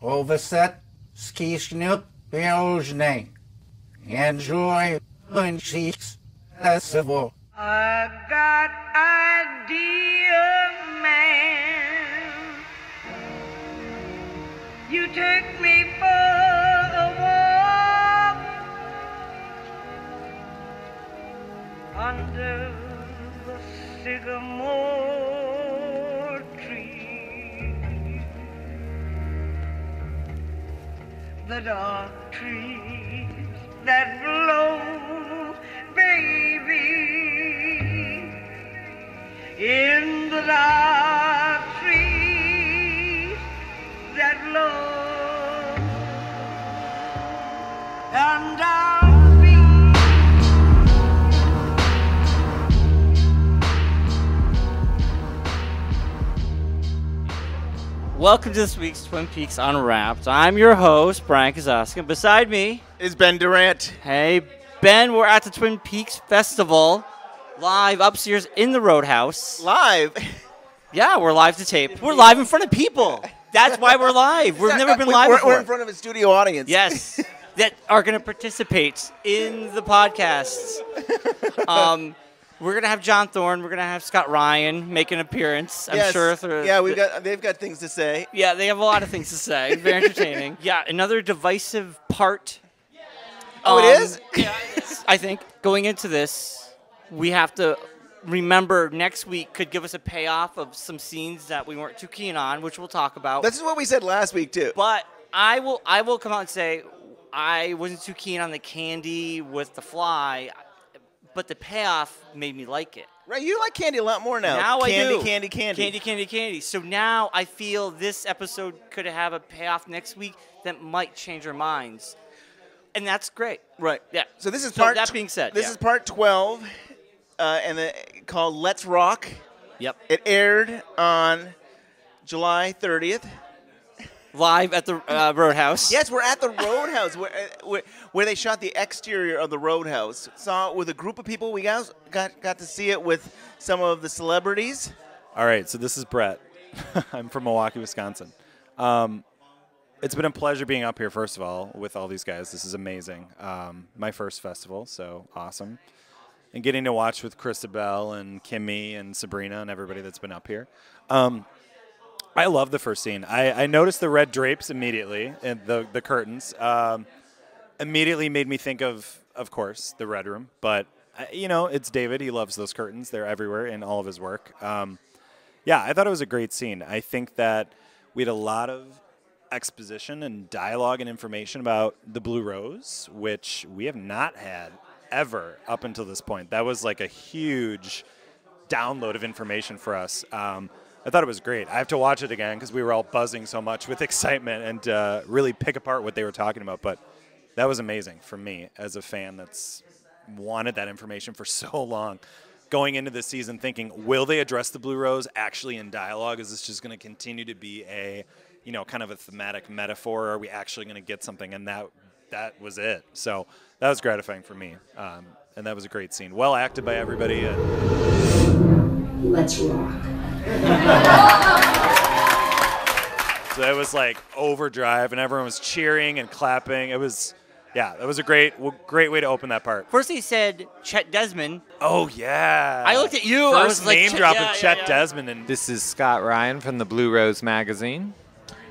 Overset skisnut Belgian. Enjoy Lynch's festival. I got idea, man. You take me for a walk under the sycamore tree, the dark trees that blow, baby, in the dark trees that blow, and I'll be Welcome to this week's Twin Peaks Unwrapped. I'm your host, Bryon Kazaska. Beside me is Ben Durant. Hey, Ben, we're at the Twin Peaks Festival, live upstairs in the Roadhouse. Live? Yeah, we're live to tape. We're live in front of people. That's why we're live. We've never been live before. We're in front of a studio audience. Yes, that are going to participate in the podcast. We're going to have John Thorne. We're going to have Scott Ryan make an appearance, I'm sure. They've got things to say. Yeah, they have a lot of things to say. Very entertaining. Yeah, another divisive part. Oh, it is? Yeah, I think going into this, we have to remember next week could give us a payoff of some scenes that we weren't too keen on, which we'll talk about. This is what we said last week, too. But I will come out and say I wasn't too keen on the candy with the fly, but the payoff made me like it. Right, you like candy a lot more now. Now I do. Candy. So now I feel this episode could have a payoff next week that might change our minds. And that's great. Right. Yeah. So this is that being said, this is part 12, called Let's Rock. Yep. It aired on July 30th. Live at the Roadhouse. Yes, we're at the Roadhouse, where they shot the exterior of the Roadhouse. Saw it with a group of people. We got to see it with some of the celebrities. All right, so this is Brett. I'm from Milwaukee, Wisconsin. It's been a pleasure being up here, first of all, with all these guys. This is amazing. My first festival, so awesome. And getting to watch with Christabel and Kimmy and Sabrina and everybody that's been up here. I love the first scene. I noticed the red drapes immediately, and the curtains. Immediately made me think of course, the Red Room. But, it's David. He loves those curtains. They're everywhere in all of his work. Yeah, I thought it was a great scene. I think that we had a lot of exposition and dialogue and information about the Blue Rose, which we have not had ever up until this point. That was like a huge download of information for us. I thought it was great. I have to watch it again because we were all buzzing so much with excitement and really pick apart what they were talking about. But that was amazing for me as a fan that's wanted that information for so long. Going into this season thinking, will they address the Blue Rose actually in dialogue? Is this just going to continue to be a, kind of a thematic metaphor? Or are we actually going to get something? And that was it. So that was gratifying for me. And that was a great scene. Well acted by everybody. Let's rock. So it was like overdrive, and everyone was cheering and clapping. It was a great way to open that part. First he said Chet Desmond. Oh, yeah. I looked at you. First I was like, name drop of Chet Desmond. And this is Scott Ryan from the Blue Rose magazine.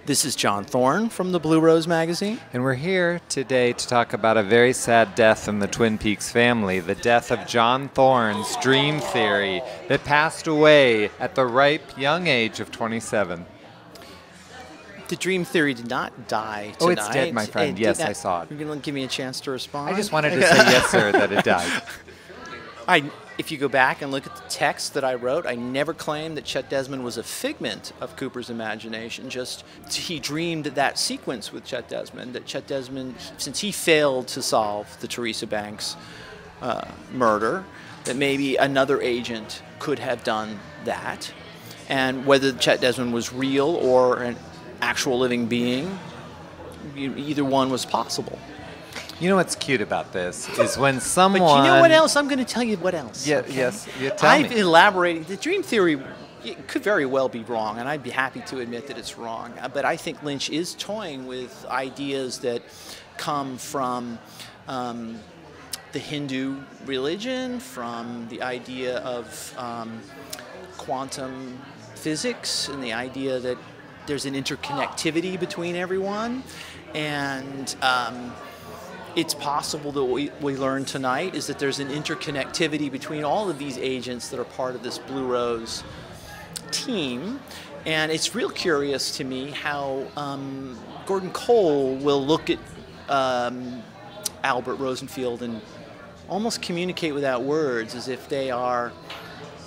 This is John Thorne from the Blue Rose magazine. And we're here today to talk about a very sad death in the Twin Peaks family, the death of John Thorne's dream theory that passed away at the ripe young age of 27. The dream theory did not die tonight. Oh, it's dead, my friend. Yes, I saw it. You're going to give me a chance to respond? I just wanted to say yes, sir, that it died. If you go back and look at the text that I wrote, I never claimed that Chet Desmond was a figment of Cooper's imagination. Just he dreamed that sequence with Chet Desmond, that Chet Desmond, since he failed to solve the Teresa Banks murder, that maybe another agent could have done that. And whether Chet Desmond was real or an actual living being, either one was possible. You know what's cute about this is when someone... But you know what else? I'm going to tell you what else. Yeah, okay? yes. Yeah, tell me. I've elaborated. The dream theory, it could very well be wrong, and I'd be happy to admit that it's wrong. But I think Lynch is toying with ideas that come from the Hindu religion, from the idea of quantum physics, and the idea that there's an interconnectivity between everyone. And it's possible that what we learned tonight is that there's an interconnectivity between all of these agents that are part of this Blue Rose team. And it's real curious to me how Gordon Cole will look at Albert Rosenfield and almost communicate without words, as if they are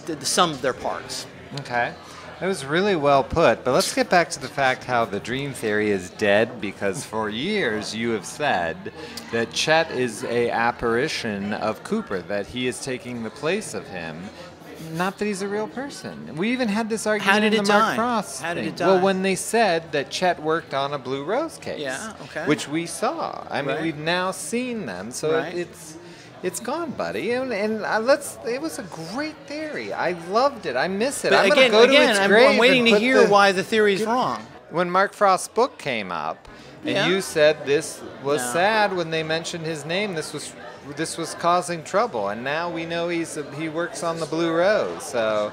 the sum of their parts. Okay. That was really well put, but let's get back to the fact how the dream theory is dead, because for years you have said that Chet is a apparition of Cooper, that he is taking the place of him, not that he's a real person. We even had this argument in the Mark Frost How did thing. it die? Well, when they said that Chet worked on a Blue Rose case, Yeah, okay. which we saw. I mean, Right. we've now seen them, so Right. it's gone, buddy. And it was a great theory. I loved it. I miss it. But I'm gonna again, go to its I'm grave waiting and to put hear the- why the theory's wrong. When Mark Frost's book came up, and Yeah. you said this was No. sad when they mentioned his name, this was causing trouble, and now we know he works on the Blue Rose. So,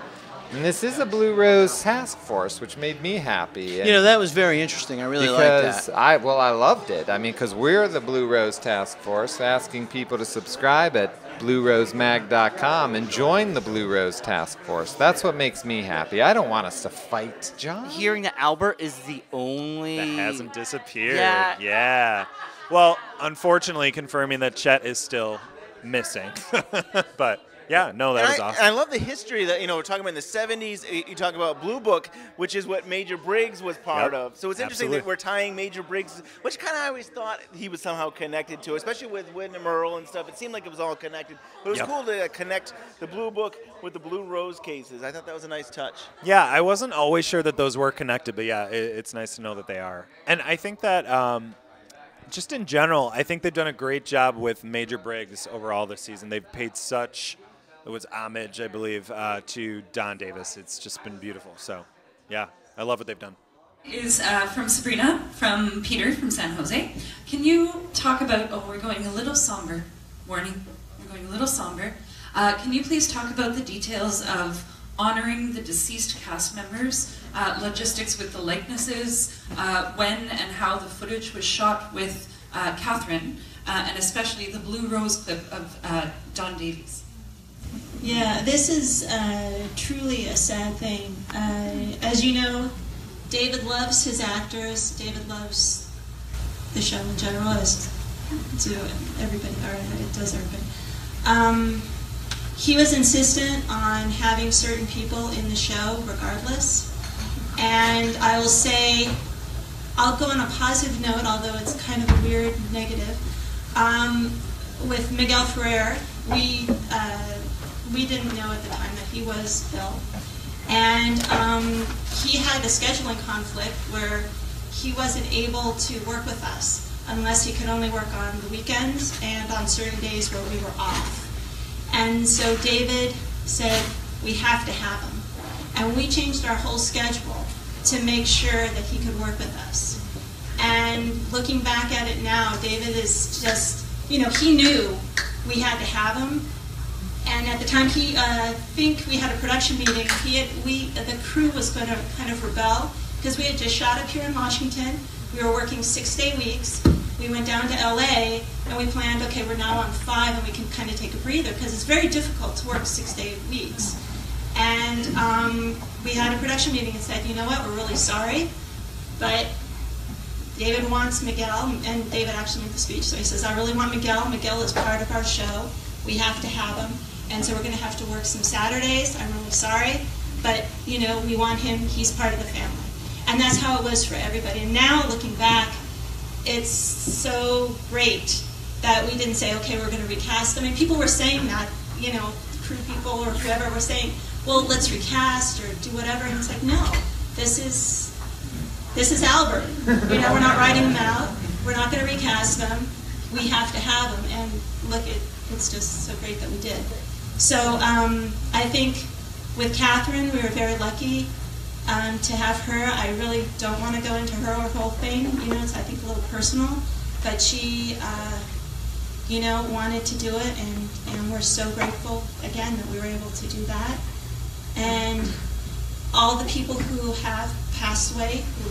and this is a Blue Rose task force, which made me happy. You know, that was very interesting. I really liked that. Because I loved it. I mean, because we're the Blue Rose Task Force, asking people to subscribe at BlueRoseMag.com and join the Blue Rose Task Force. That's what makes me happy. I don't want us to fight, John. Hearing that Albert is the only... That hasn't disappeared. Yeah. Yeah. Well, unfortunately, confirming that Chet is still missing. But yeah, no, that was awesome. I love the history that, we're talking about in the 70s. You talk about Blue Book, which is what Major Briggs was part Yep. of. So it's interesting Absolutely. that we're tying Major Briggs, which kind of I always thought he was somehow connected to, especially with Wyndham Earl and stuff. It seemed like it was all connected. But it was Yep. cool to connect the Blue Book with the Blue Rose cases. I thought that was a nice touch. Yeah, I wasn't always sure that those were connected, but yeah, it's nice to know that they are. And I think that just in general, I think they've done a great job with Major Briggs overall this season. They've paid such, it was homage, I believe, to Don Davis. It's just been beautiful. So, yeah, I love what they've done. Is from Sabrina, from Peter, from San Jose. Can you talk about, we're going a little somber, warning, we're going a little somber. Can you please talk about the details of honoring the deceased cast members, logistics with the likenesses, when and how the footage was shot with Catherine, and especially the Blue Rose clip of Don Davies? Yeah, this is truly a sad thing. As you know, David loves his actors. David loves the show in general, as do everybody, or it does everybody. He was insistent on having certain people in the show regardless. And I will say, I'll go on a positive note, although it's kind of a weird negative. With Miguel Ferrer, we didn't know at the time that he was ill. And he had a scheduling conflict where he wasn't able to work with us unless he could only work on the weekends and on certain days where we were off. And so David said, we have to have him. And we changed our whole schedule to make sure that he could work with us. And looking back at it now, David is just, he knew we had to have him. And at the time, I think we had a production meeting. The crew was going to kind of rebel because we had just shot up here in Washington. We were working 6-day weeks. We went down to LA and we planned, okay, we're now on 5 and we can kind of take a breather because it's very difficult to work 6-day weeks. And we had a production meeting and said, you know what, we're really sorry, but David wants Miguel, and David actually made the speech, so he says, I really want Miguel. Miguel is part of our show. We have to have him. And so we're going to have to work some Saturdays. I'm really sorry, but we want him. He's part of the family. And that's how it was for everybody. And now looking back, it's so great that we didn't say, okay, we're going to recast. I mean, people were saying that, crew people or whoever were saying, well, let's recast or do whatever. And it's like, no, this is Albert. We're not writing him out. We're not going to recast them. We have to have him. And look, it's just so great that we did. So I think With Catherine, we were very lucky to have her. I really don't want to go into her whole thing. It's, I think, a little personal. But she, wanted to do it, and we're so grateful, again, that we were able to do that. And all the people who have passed away, who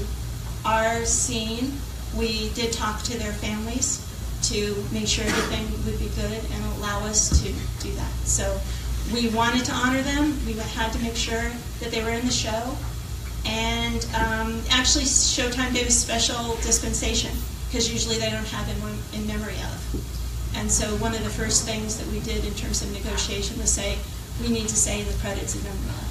are seen, we did talk to their families to make sure everything would be good and allow us to do that. So we wanted to honor them. We had to make sure that they were in the show. And actually, Showtime gave a special dispensation, because usually they don't have anyone in memory of. And so one of the first things that we did in terms of negotiation was say, we need to say the credits in memory of.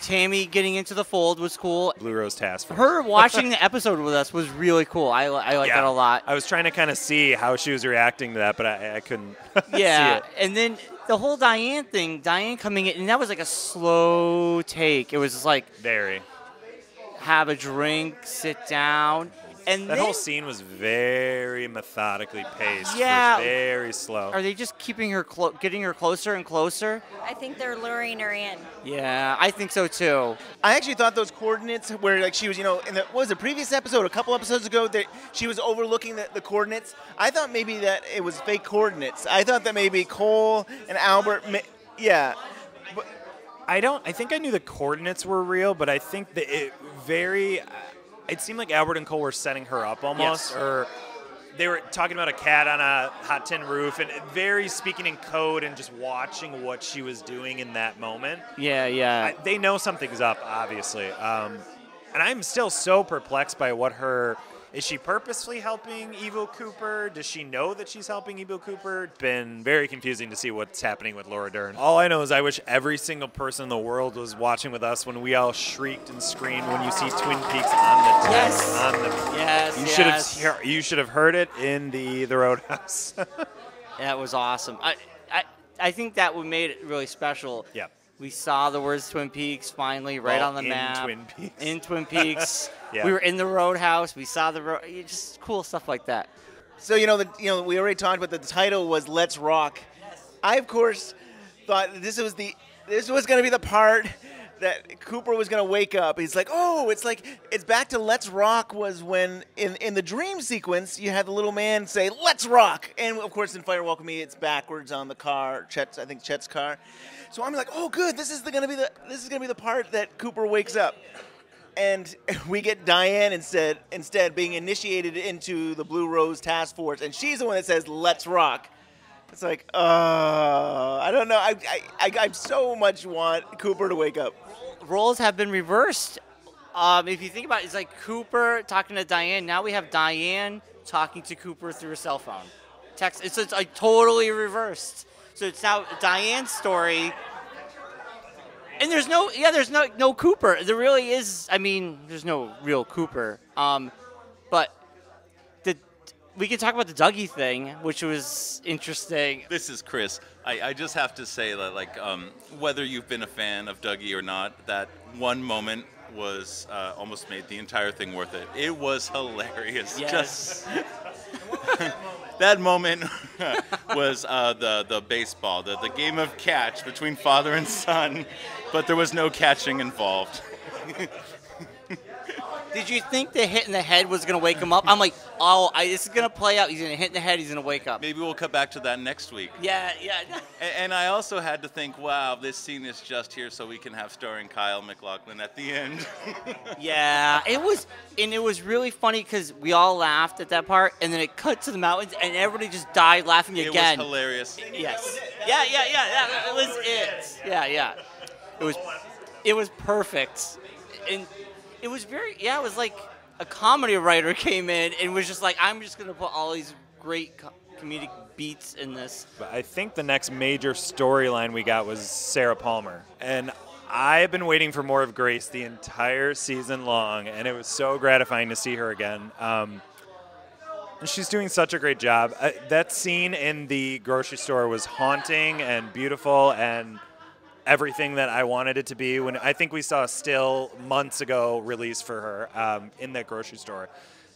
Tammy getting into the fold was cool. Blue Rose Task Force. Her watching the episode with us was really cool. I like that a lot. I was trying to kind of see how she was reacting to that, but I couldn't see it. And then the whole Diane thing, Diane coming in, and that was like a slow take. It was just like, very. Have a drink, sit down. And that whole scene was very methodically paced. Yeah. Very slow. Are they just keeping her, getting her closer and closer? I think they're luring her in. Yeah, I think so too. I actually thought those coordinates where like she was, in the previous episode, a couple episodes ago, that she was overlooking the coordinates. I thought maybe that it was fake coordinates. I thought that maybe Cole and Albert, I think I knew the coordinates were real, but I think that it seemed like Albert and Cole were setting her up almost, or they were talking about a cat on a hot tin roof, and very speaking in code and just watching what she was doing in that moment. Yeah. They know something's up, obviously. And I'm still so perplexed by what is she purposefully helping Evo Cooper? Does she know that she's helping Evo Cooper? It's been very confusing to see what's happening with Laura Dern. All I know is I wish every single person in the world was watching with us when we all shrieked and screamed when you see Twin Peaks on the Yes. You should have heard it in the Roadhouse. That was awesome. I think that what made it really special. Yeah. We saw the words Twin Peaks finally on the map. In Twin Peaks. Yeah. We were in the Roadhouse. We saw just cool stuff like that. So we already talked about the title was "Let's Rock." Yes. I of course thought this was going to be the part that Cooper was going to wake up. He's like, oh, it's back to "Let's Rock" was when in the dream sequence you had the little man say "Let's rock," and of course in Fire Walk With Me it's backwards on the car, Chet's car. So I'm like, oh, good. This is going to be the part that Cooper wakes up, and we get Diane instead being initiated into the Blue Rose Task Force, and she's the one that says, "Let's rock." It's like, I don't know. I so much want Cooper to wake up. Roles have been reversed. If you think about it, it's like Cooper talking to Diane. Now we have Diane talking to Cooper through a cell phone. Text. It's like totally reversed. So it's now Diane's story. And there's no Cooper. There really is. I mean, there's no real Cooper. But we can talk about the Dougie thing, which was interesting. This is Chris. I just have to say that, whether you've been a fan of Dougie or not, that one moment was almost made the entire thing worth it. It was hilarious. Yes. That moment was the baseball, the game of catch between father and son, but there was no catching involved. Did you think the hit in the head was going to wake him up? I'm like, this is going to play out. He's going to hit in the head. He's going to wake up. Maybe we'll come back to that next week. Yeah. And I also had to think, wow, this scene is just here so we can have starring Kyle MacLachlan at the end. Yeah, it was really funny because we all laughed at that part, and then it cut to the mountains, and everybody just died laughing again. It was hilarious. Yes. Yeah. That was it. Yeah. It was perfect. And it was it was like a comedy writer came in and was just like, I'm just going to put all these great comedic beats in this. But I think the next major storyline we got was Sarah Palmer. And I've been waiting for more of Grace the entire season long, and it was so gratifying to see her again. And she's doing such a great job. That scene in the grocery store was haunting and beautiful and everything that I wanted it to be. When I think we saw a still months ago release for her in that grocery store,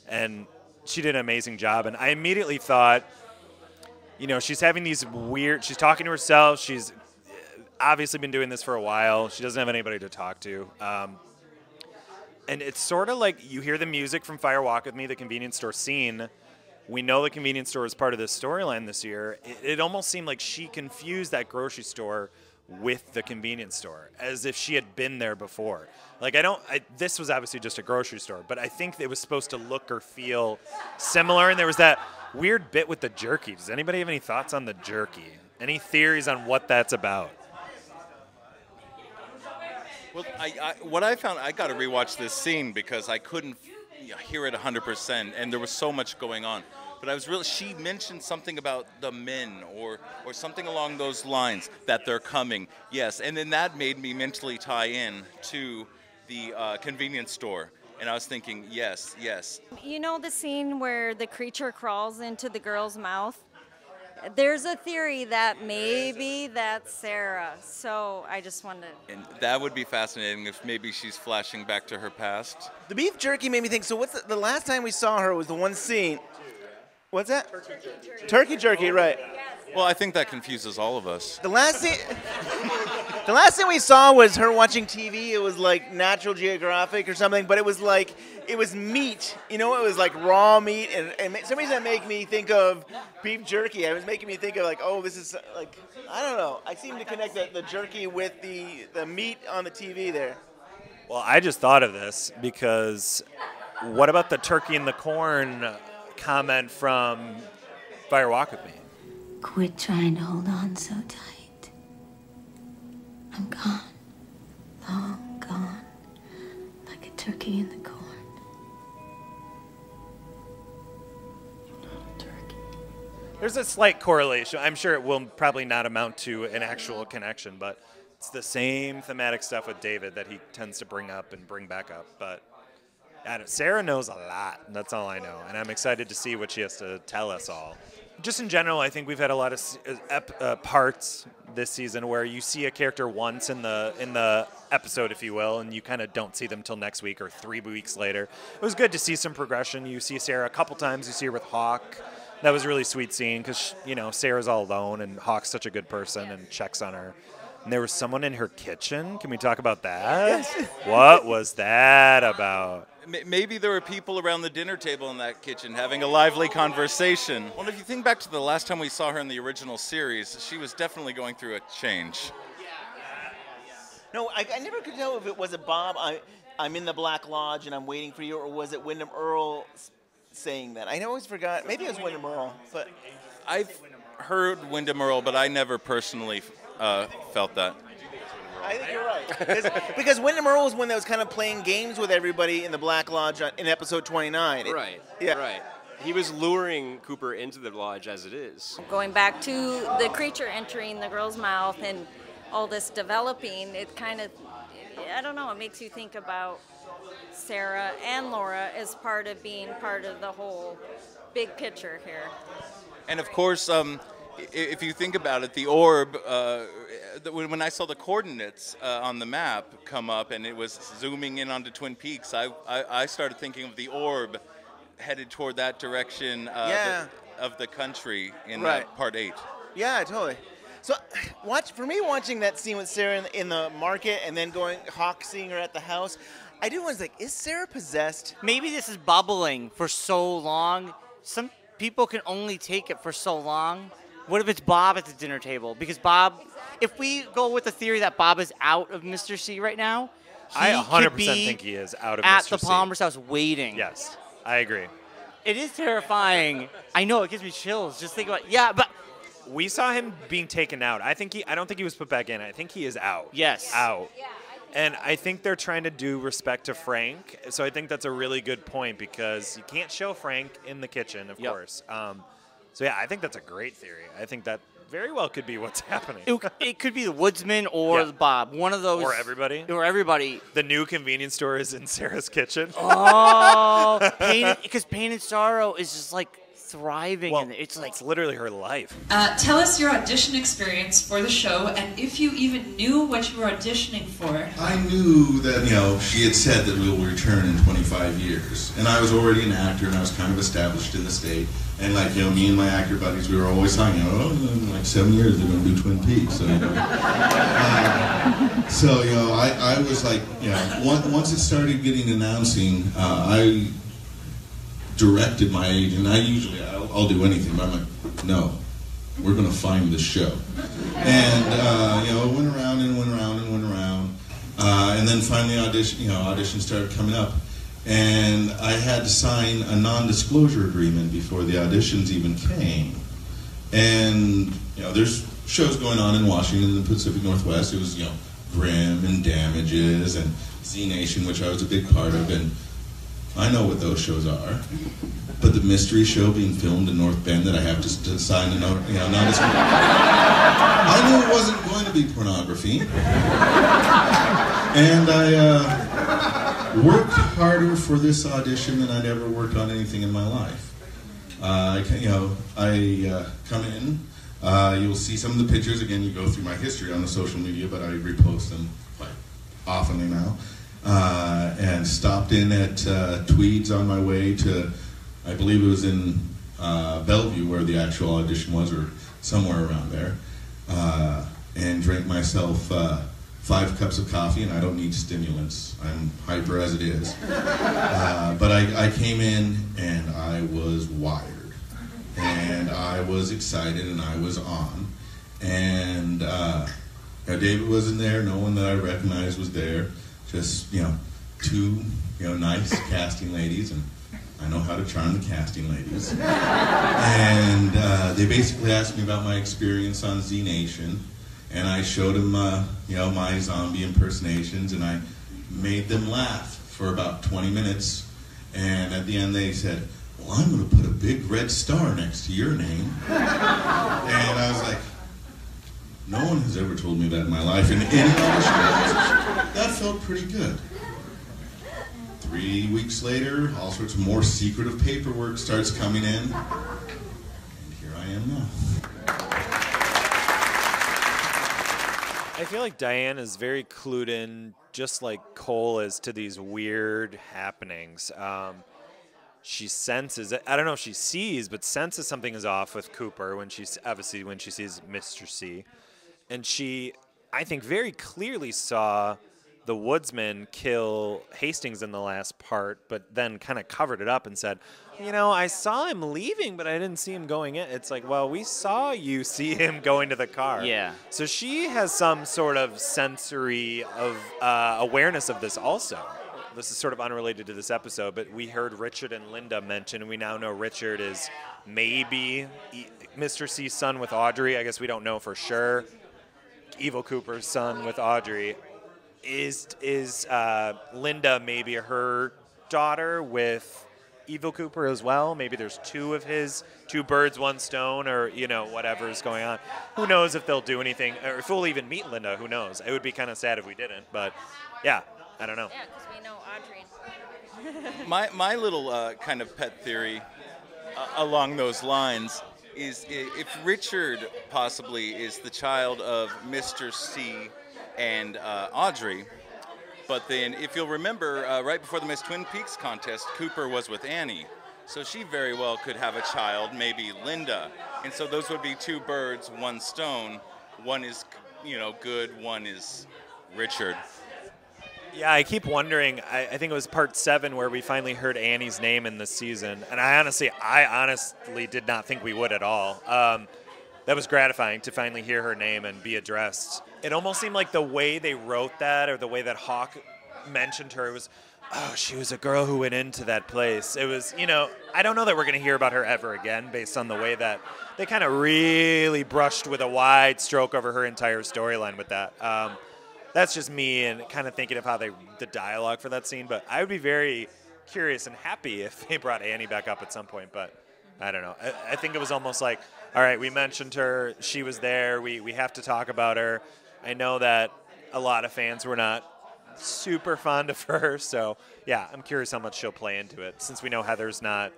and she did an amazing job. And I immediately thought, you know, she's having these weird, she's talking to herself. She's obviously been doing this for a while. She doesn't have anybody to talk to. And it's sort of like you hear the music from Fire Walk With Me, the convenience store scene. We know the convenience store is part of this storyline this year. It almost seemed like she confused that grocery store with the convenience store, as if she had been there before. Like, this was obviously just a grocery store, but I think it was supposed to look or feel similar. And there was that weird bit with the jerky. Does anybody have any thoughts on the jerky? Any theories on what that's about? Well, what I found, I got to rewatch this scene because I couldn't hear it 100%, and there was so much going on. But she mentioned something about the men or something along those lines, that they're coming. Yes, and then that made me mentally tie in to the convenience store. And I was thinking, yes. You know the scene where the creature crawls into the girl's mouth? There's a theory that maybe that's Sarah. So I just wanted to... And that would be fascinating if maybe she's flashing back to her past. The beef jerky made me think, so what's the last time we saw her was the one scene. What's that? Turkey jerky, right. Well, I think that confuses all of us. The last thing we saw was her watching TV. It was like Natural Geographic or something, but it was meat. You know, it was like raw meat, and some reason that made me think of beef jerky. It was making me think of like, oh, this is like, I don't know. I seem to connect the jerky with the meat on the TV there. Well, I just thought of this because what about the turkey and the corn comment from Fire Walk With Me? Quit trying to hold on so tight. I'm gone. Long gone. Like a turkey in the corn. There's a slight correlation. I'm sure it will probably not amount to an actual connection, but it's the same thematic stuff with David that he tends to bring up and bring back up. But Sarah knows a lot, and that's all I know. And I'm excited to see what she has to tell us all. Just in general, I think we've had a lot of parts this season where you see a character once in the episode, if you will, and you kind of don't see them till next week or 3 weeks later. It was good to see some progression. You see Sarah a couple times. You see her with Hawk. That was a really sweet scene because, you know, Sarah's all alone and Hawk's such a good person and checks on her. And there was someone in her kitchen. Can we talk about that? Yes. What was that about? Maybe there were people around the dinner table in that kitchen having a lively conversation. Well, if you think back to the last time we saw her in the original series, she was definitely going through a change. No, I never could tell if it was a Bob, I'm in the Black Lodge and I'm waiting for you, or was it Wyndham Earl saying that? I always forgot. Maybe it was Wyndham Earl. But I've heard Wyndham Earl, but I never personally felt that. I think you're right. Because Wyndham Earl was one that was kind of playing games with everybody in the Black Lodge in episode 29. Right. Yeah. Right. He was luring Cooper into the lodge as it is. Going back to the creature entering the girl's mouth and all this developing, it kind of, I don't know, it makes you think about Sarah and Laura as part of being part of the whole big picture here. And of course, if you think about it, the orb, when I saw the coordinates on the map come up and it was zooming in onto Twin Peaks, I started thinking of the orb headed toward that direction of the country in part 8. Yeah, totally. So for me, watching that scene with Sarah in the market and then Hawk seeing her at the house, I do was like, is Sarah possessed? Maybe this is bubbling for so long. Some people can only take it for so long. What if it's Bob at the dinner table? Because Bob, if we go with the theory that Bob is out of Mr. C right now, I 100% think he is out of Mr. at C. the Palmer's house waiting. Yes, I agree. It is terrifying. I know, it gives me chills. Just think about but we saw him being taken out. I don't think he was put back in. I think he is out. Yes. Out. And I think they're trying to do respect to Frank. So I think that's a really good point because you can't show Frank in the kitchen, of course. So, yeah, I think that's a great theory. I think that very well could be what's happening. It could be the woodsman or the Bob. One of those. Or everybody. Or everybody. The new convenience store is in Sarah's kitchen. Oh, because Pain and Sorrow is just like thriving. Well, and it's like it's literally her life. Tell us your audition experience for the show, and if you even knew what you were auditioning for. I knew that, she had said that we will return in 25 years. And I was already an actor, and I was kind of established in the state. And, me and my actor buddies, we were always talking, in like 7 years they're going to do Twin Peaks. I was like, once it started getting announcing, I directed my agent. I'll do anything, but I'm like, no, we're going to find this show. And, it went around and went around and went around. And then finally auditions started coming up. And I had to sign a non-disclosure agreement before the auditions even came. And, there's shows going on in Washington and the Pacific Northwest. It was, Grimm and Damages and Z Nation, which I was a big part of. And I know what those shows are. But the mystery show being filmed in North Bend that I have to sign a non-disclosure. I knew it wasn't going to be pornography. And I worked harder for this audition than I'd ever worked on anything in my life. I come in, you'll see some of the pictures. Again, you go through my history on the social media, but I repost them quite oftenly now. And stopped in at Tweed's on my way to, I believe it was in Bellevue where the actual audition was, or somewhere around there, and drank myself 5 cups of coffee, and I don't need stimulants. I'm hyper as it is. But I came in and I was wired. And I was excited and I was on. And David wasn't there, no one that I recognized was there. Just, 2, nice casting ladies, and I know how to charm the casting ladies. And they basically asked me about my experience on Z Nation. And I showed them, my zombie impersonations, and I made them laugh for about 20 minutes. And at the end they said, well, I'm going to put a big red star next to your name. And I was like, no one has ever told me that in my life. And that felt pretty good. 3 weeks later, all sorts of more secretive paperwork starts coming in. And here I am now. I feel like Diane is very clued in, just like Cole is, to these weird happenings. She senses, I don't know if she sees, but senses something is off with Cooper when she sees Mr. C. And she, I think, very clearly saw the woodsman kill Hastings in the last part, but then kind of covered it up and said, I saw him leaving, but I didn't see him going in. It's like, well, we saw you see him going to the car. Yeah. So she has some sort of sensory of awareness of this also. This is sort of unrelated to this episode, but we heard Richard and Linda mention, and we now know Richard is maybe Mr. C's son with Audrey. I guess we don't know for sure. Evil Cooper's son with Audrey. Is Linda maybe her daughter with Evil Cooper as well? Maybe there's 2 of his, 2 birds, 1 stone, or, whatever's going on. Who knows if they'll do anything, or if we'll even meet Linda, who knows? It would be kind of sad if we didn't, but yeah, I don't know. Yeah, because we know Audrey. My little kind of pet theory along those lines is if Richard possibly is the child of Mr. C and Audrey, but then if you'll remember, right before the Miss Twin Peaks contest, Cooper was with Annie. So she very well could have a child, maybe Linda. And so those would be 2 birds, 1 stone. One is, good, one is Richard. Yeah, I keep wondering. I think it was part 7 where we finally heard Annie's name in this season, and I honestly did not think we would at all. That was gratifying to finally hear her name and be addressed. It almost seemed like the way they wrote that, or the way that Hawk mentioned her, was, oh, she was a girl who went into that place. It was, I don't know that we're going to hear about her ever again based on the way that they kind of really brushed with a wide stroke over her entire storyline with that. That's just me and kind of thinking of how the dialogue for that scene. But I would be very curious and happy if they brought Annie back up at some point. But I don't know. I think it was almost like, all right, we mentioned her. She was there. We have to talk about her. I know that a lot of fans were not super fond of her. So, yeah, I'm curious how much she'll play into it, since we know Heather's not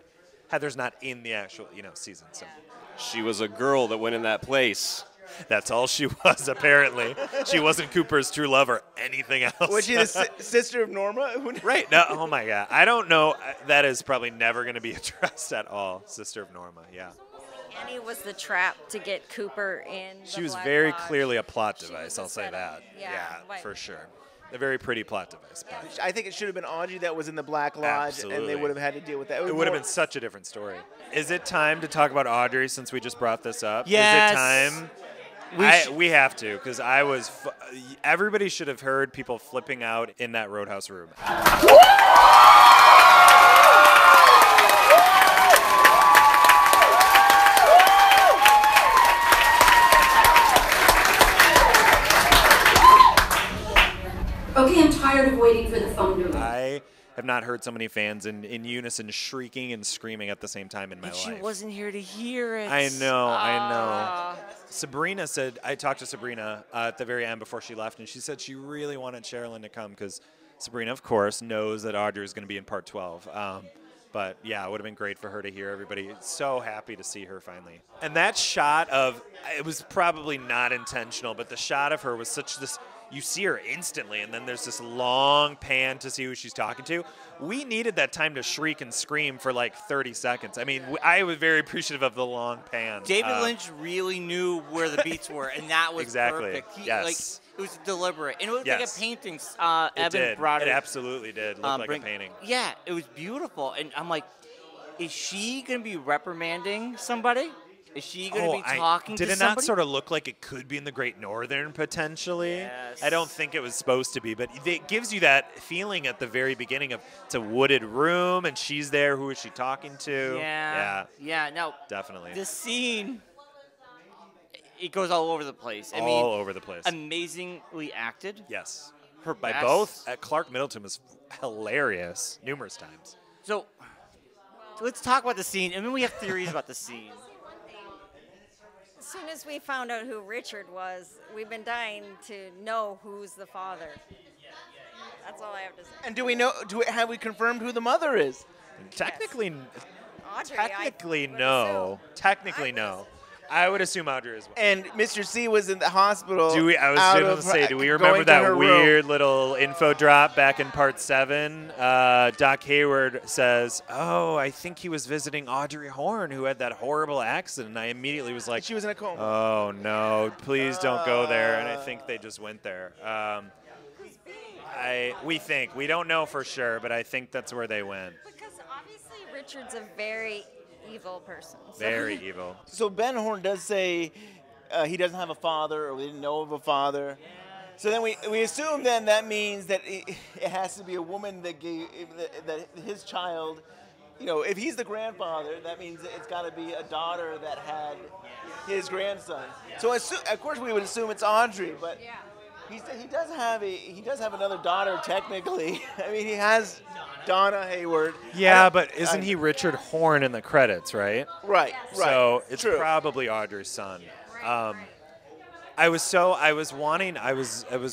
Heather's not in the actual, season. So She was a girl that went in that place. that's all she was, apparently. She wasn't Cooper's true love or anything else. Was she the sister of Norma? Right. No, oh, my God. I don't know. That is probably never going to be addressed at all. Sister of Norma, yeah. Annie was the trap to get Cooper in. She was Black very Lodge. clearly a plot She device, was a I'll say setup. that. Yeah, for sure. A very pretty plot device. But I think it should have been Audrey that was in the Black Lodge, Absolutely. and they would have had to deal with that. it would have been such a different story. Is it time to talk about Audrey since we just brought this up? Yes. Is it time? We have to, because everybody should have heard people flipping out in that Roadhouse room. Okay, I'm tired of waiting for the phone to ring. I have not heard so many fans in unison shrieking and screaming at the same time in my And life. she wasn't here to hear it. I know. Sabrina said, I talked to Sabrina at the very end before she left, and she said she really wanted Sherilyn to come because Sabrina, of course, knows that Audrey is going to be in part 12. But yeah, it would have been great for her to hear everybody. So happy to see her finally. And that shot it was probably not intentional, but the shot of her was such this, you see her instantly, and then there's this long pan to see who she's talking to. We needed that time to shriek and scream for like 30 seconds. I mean, I was very appreciative of the long pan. David Lynch really knew where the beats were, and that was exactly. perfect. Yes. It was deliberate. And it was like a painting. It Evan did. brought It absolutely did look like a painting. Yeah, it was beautiful. And I'm like, is she going to be reprimanding somebody? Is she going to be talking to somebody? Did it somebody? not sort of look like it could be in the Great Northern, potentially? Yes. I don't think it was supposed to be, but it gives you that feeling at the very beginning of it's a wooded room, and she's there. Who is she talking to? Yeah, no. Definitely. The scene, it goes all over the place. All over the place. Amazingly acted. Yes. Her By best. both. Clark Middleton was hilarious numerous times. So let's talk about the scene, and then we have theories about the scene. As soon as we found out who Richard was, we've been dying to know who's the father. That's all I have to say. And have we confirmed who the mother is? Technically, Audrey, technically no. Technically no. I would assume Audrey as well. And Mr. C was in the hospital. I was going to say, do we remember that weird little info drop back in part 7? Doc Hayward says, I think he was visiting Audrey Horne, who had that horrible accident. And I immediately was like, she was in a coma. Oh, no, please don't go there. And I think they just went there. We don't know for sure, but I think that's where they went. Because obviously Richard's a very evil person. So. Very evil. So Ben Horne does say he doesn't have a father, or we didn't know of a father. So then we assume then that means that it has to be a woman that gave that his child. If he's the grandfather, that means it's got to be a daughter that had his grandson. So of course we would assume it's Audrey, but he does have another daughter technically. I mean, he has Donna Hayward. Yeah, but isn't he Richard Horne in the credits, right? Right. So it's probably Audrey's son. I was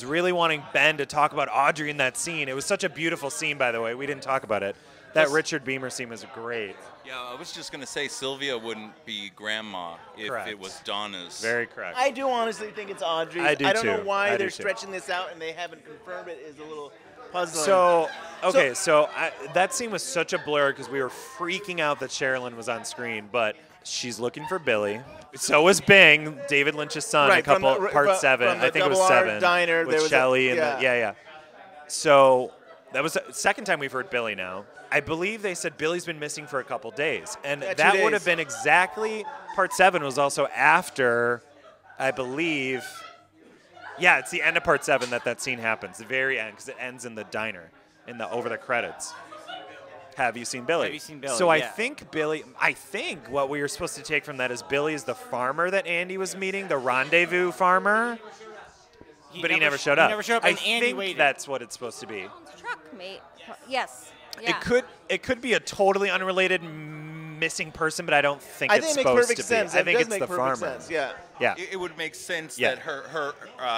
really wanting Ben to talk about Audrey in that scene. It was such a beautiful scene, by the way. We didn't talk about it. That Richard Beamer scene was great. Yeah, I was just going to say Sylvia wouldn't be grandma if it was Donna's. Very correct. I do honestly think it's Audrey. I don't know why they're stretching this out and they haven't confirmed it. Is a little puzzling. So that scene was such a blur because we were freaking out that Sherilyn was on screen, but she's looking for Billy. So was Bing, David Lynch's son, part 7. I think it was 7. Diner, with Shelley and So that was the second time we've heard Billy now. I believe they said Billy's been missing for a couple days. And that would have been exactly, part 7 was also after, I believe, it's the end of part 7 that scene happens, the very end, because it ends in the diner, over the credits. Have you seen Billy? Have you seen Billy? So I think what we were supposed to take from that is Billy is the farmer that Andy was meeting, the rendezvous farmer. But he never showed up. He never showed up, and Andy think waited. That's what it's supposed to be. Truck mate. Yes. Yeah. It could be a totally unrelated missing person, but I don't think it's supposed to be. I think it's the farmer. Sense. Yeah. It would make sense that her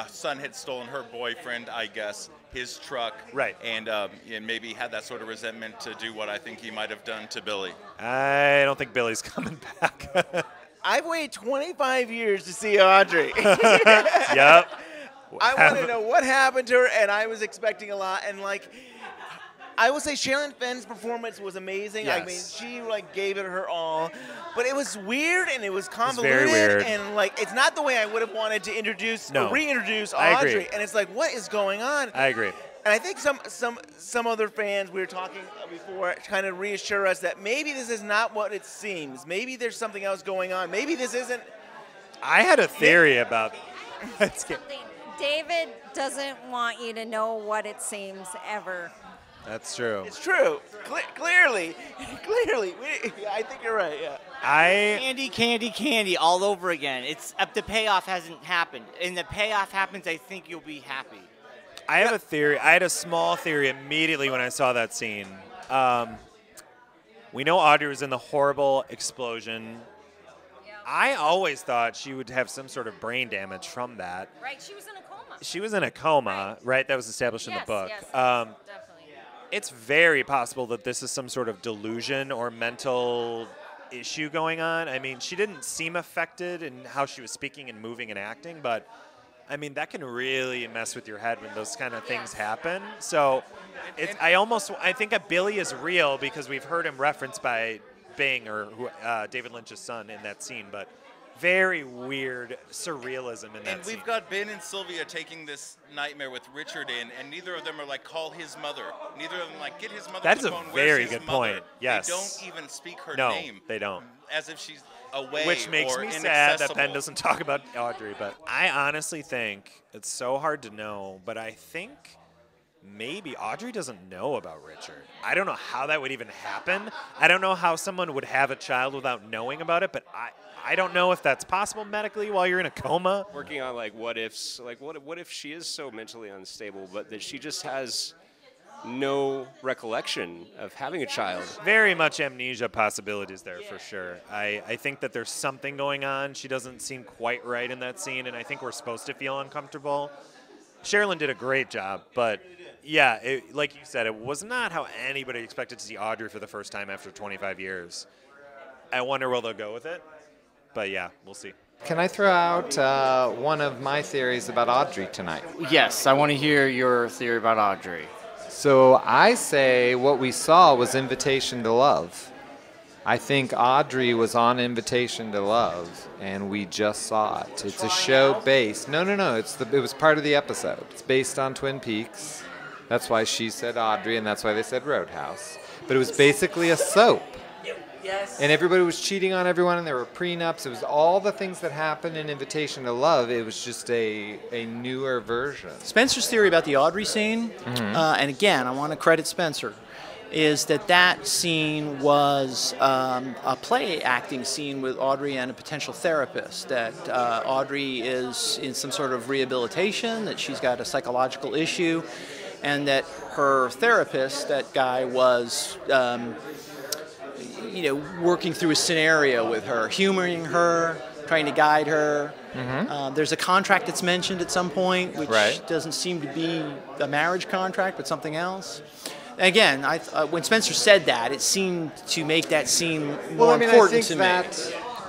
son had stolen her boyfriend, I guess. his truck, right? And maybe had that sort of resentment to do what I think he might have done to Billy. I don't think Billy's coming back. I've waited 25 years to see Audrey. Yep. I want to know what happened to her, and I was expecting a lot. And like, I will say, Sherilyn Fenn's performance was amazing. Yes. I mean, she gave it her all, but it was weird and it was convoluted. Very weird. And like, it's not the way I would have wanted to reintroduce I agree. Audrey. And it's like, what is going on? I agree. And I think some other fans we were talking before kind of reassure us that maybe this is not what it seems. Maybe there's something else going on. Maybe this isn't. I had a theory about. David doesn't want you to know what it seems ever. That's true. It's true. Clearly. I think you're right. Yeah. Candy, candy, candy, all over again. It's the payoff hasn't happened, and the payoff happens. I think you'll be happy. I have a theory. I had a small theory immediately when I saw that scene. We know Audrey was in the horrible explosion. I always thought she would have some sort of brain damage from that. Right, she was in a coma. She was in a coma, right? That was established in the book. Yes, definitely. It's very possible that this is some sort of delusion or mental issue going on. I mean, she didn't seem affected in how she was speaking and moving and acting, but I mean, that can really mess with your head when those kind of things happen. So I think a Billy is real because we've heard him referenced by Bing or David Lynch's son in that scene, but very weird surrealism in that And scene. we've got Ben and Sylvia taking this nightmare with Richard in, and neither of them are like, call his mother. Neither of them like, get his mother That on is the a phone. Where's very his good mother? point. Yes. They don't even speak her No, name. they don't. As if she's away Which makes or me sad that Ben inaccessible. doesn't talk about Audrey. But I honestly think it's so hard to know, but I think maybe Audrey doesn't know about Richard. I don't know how that would even happen. I don't know how someone would have a child without knowing about it, but I don't know if that's possible medically while you're in a coma. Working on like what ifs, like what if she is so mentally unstable, but that she just has no recollection of having a child. Very much amnesia possibilities there for sure. I think that there's something going on. She doesn't seem quite right in that scene, and I think we're supposed to feel uncomfortable. Sherilyn did a great job, but yeah, like you said, it was not how anybody expected to see Audrey for the first time after 25 years. I wonder where they'll go with it, but yeah, we'll see. Can I throw out one of my theories about Audrey tonight? Yes, I want to hear your theory about Audrey. So I say what we saw was Invitation to Love. I think Audrey was on Invitation to Love, and we just saw it. It's a show based. No. It was part of the episode. It's based on Twin Peaks. That's why she said Audrey, and that's why they said Roadhouse. But it was basically a soap. Yes. And everybody was cheating on everyone, and there were prenups. It was all the things that happened in Invitation to Love. It was just a newer version. Spencer's theory about the Audrey scene, and again, I want to credit Spencer, is that scene was a play acting scene with Audrey and a potential therapist, that Audrey is in some sort of rehabilitation, that she's got a psychological issue, and that her therapist, that guy, was working through a scenario with her, humoring her, trying to guide her. There's a contract that's mentioned at some point, which doesn't seem to be a marriage contract, but something else. Again, when Spencer said that, it seemed to make that scene more important to me.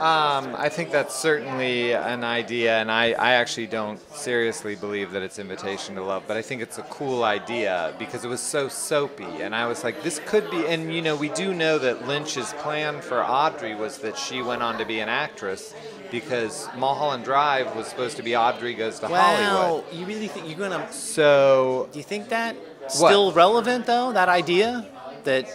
I think that's certainly an idea, and I actually don't seriously believe that it's Invitation to Love, but I think it's a cool idea because it was so soapy, and I was like, this could be, and we do know that Lynch's plan for Audrey was that she went on to be an actress because Mulholland Drive was supposed to be Audrey Goes to Hollywood. Wow, you really think you're going to... So... Do you think that still relevant, though, that idea? That...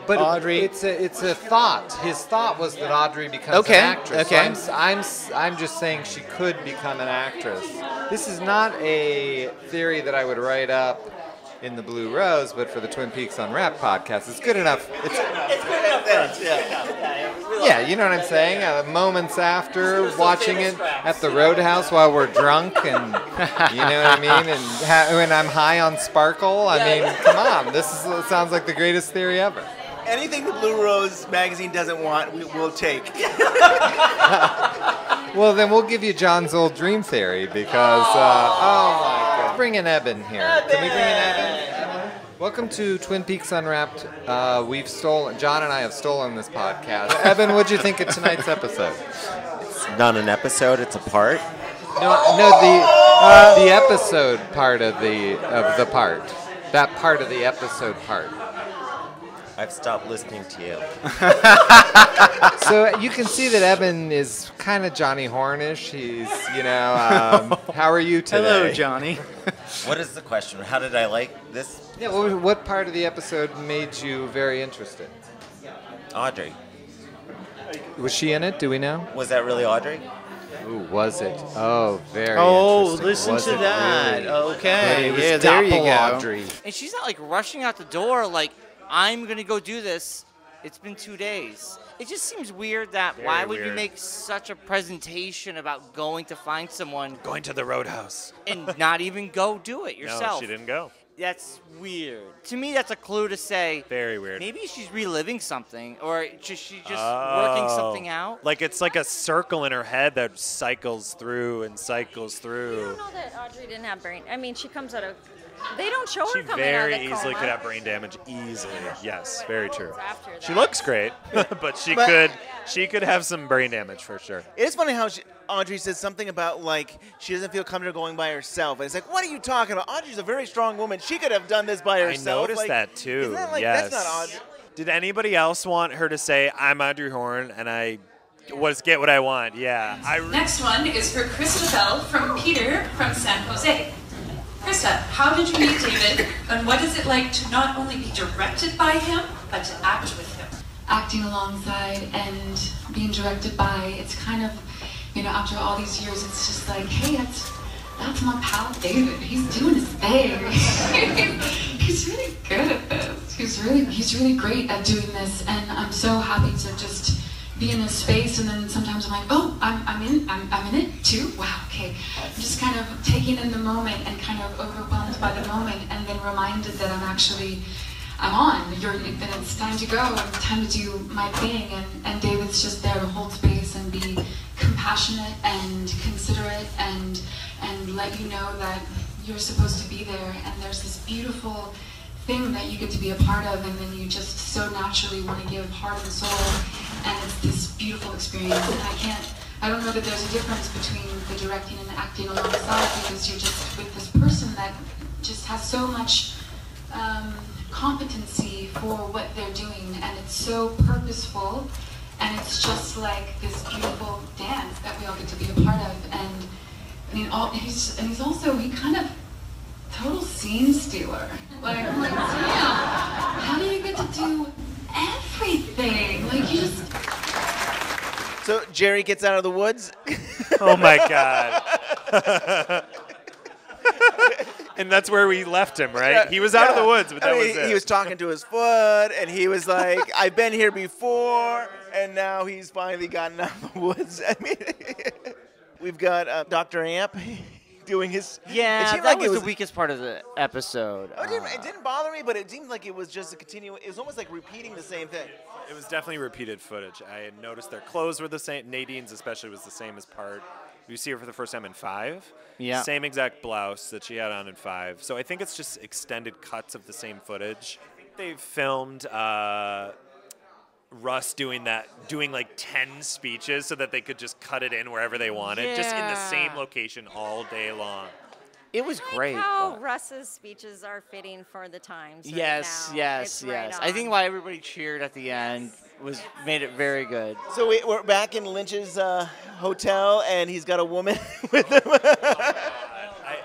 But Audrey, it's a thought. His thought was that Audrey becomes an actress. Okay. So I'm just saying she could become an actress. This is not a theory that I would write up in the Blue Rose, but for the Twin Peaks Unwrapped podcast, it's good enough. It's good enough. Yeah, you know what I'm saying? Moments after watching it at the Roadhouse while we're drunk, and you know what I mean? And when I'm high on Sparkle, I mean, come on, sounds like the greatest theory ever. Anything the Blue Rose magazine doesn't want, we'll take. Well, then we'll give you John's old dream theory because, oh my bring in Eben here. Can we bring in Eben? Welcome to Twin Peaks Unwrapped. John and I have stolen this podcast. Eben, what'd you think of tonight's episode? It's not an episode, it's a part. No, the episode part of the part. That part of the episode part. I've stopped listening to you. So you can see that Eben is kind of Johnny Hornish. He's, how are you today? Hello, Johnny. What is the question? How did I like this? Yeah, what part of the episode made you very interested? Audrey. Was she in it? Do we know? Was that really Audrey? Ooh, was it? Oh, very interesting. Listen Was to it that. Really? Okay. It was Yeah, there you go. Audrey. And she's not like rushing out the door like, I'm going to go do this. It's been 2 days. It just seems weird that why would you make such a presentation about going to find someone. Going to the Roadhouse. And not even go do it yourself. No, she didn't go. That's weird. To me, that's a clue to say. Very weird. Maybe she's reliving something, or she's just working something out. Like it's like a circle in her head that cycles through and cycles through. You don't know that Audrey didn't have brain. I mean, she comes out of. They don't show her She coming out of very the easily coma. could have brain damage. Easily, yes, very true. After She that. looks great, but she could have some brain damage for sure. It's funny how Audrey says something about, like, she doesn't feel comfortable going by herself. And it's like, what are you talking about? Audrey's a very strong woman. She could have done this by herself. I noticed that too. Isn't that like, yes. that's not Audrey. Did anybody else want her to say, I'm Audrey Horne and I get what I want? Yeah. Next one is for Christabel from Peter from San Jose. Krista, how did you meet David, and what is it like to not only be directed by him, but to act with him? Acting alongside and being directed by, it's kind of, after all these years, it's just like, hey, that's my pal David. He's doing his thing. He's really good at this. He's really great at doing this, and I'm so happy to just be in this space. And then sometimes I'm like, oh, I'm in it too. Wow, okay. I'm just kind of taking in the moment and kind of overwhelmed by the moment, and then reminded that I'm on. Then it's time to go. It's time to do my thing. And David's just there to hold space and be compassionate and considerate and let you know that you're supposed to be there. And there's this beautiful thing that you get to be a part of, and then you just so naturally want to give heart and soul. And it's this beautiful experience. And I don't know that there's a difference between the directing and the acting alongside, because you're just with this person that just has so much competency for what they're doing, and it's so purposeful, and it's just like this beautiful dance that we all get to be a part of. And I mean, he's also kind of total scene stealer. Like, I'm like, damn, how do you get to do everything? Like, you just. So Jerry gets out of the woods. Oh my God. And that's where we left him, right? He was out of the woods, but that was it. He was talking to his foot, and he was like, I've been here before, and now he's finally gotten out of the woods. I mean, we've got Dr. Amp doing his... Yeah, it seemed that like was the weakest part of the episode. It didn't bother me, but it seemed like it was just a continuing... It was almost like repeating the same thing. It was definitely repeated footage. I had noticed their clothes were the same. Nadine's especially was the same as part. You see her for the first time in 5. Yeah. Same exact blouse that she had on in 5. So I think it's just extended cuts of the same footage. They filmed Russ doing like 10 speeches so that they could just cut it in wherever they wanted, just in the same location all day long. It was great. How Russ's speeches are fitting for the times. Right Yes, now. yes, It's yes. right I think why everybody cheered at the end made it very good. So we're back in Lynch's hotel, and he's got a woman with him.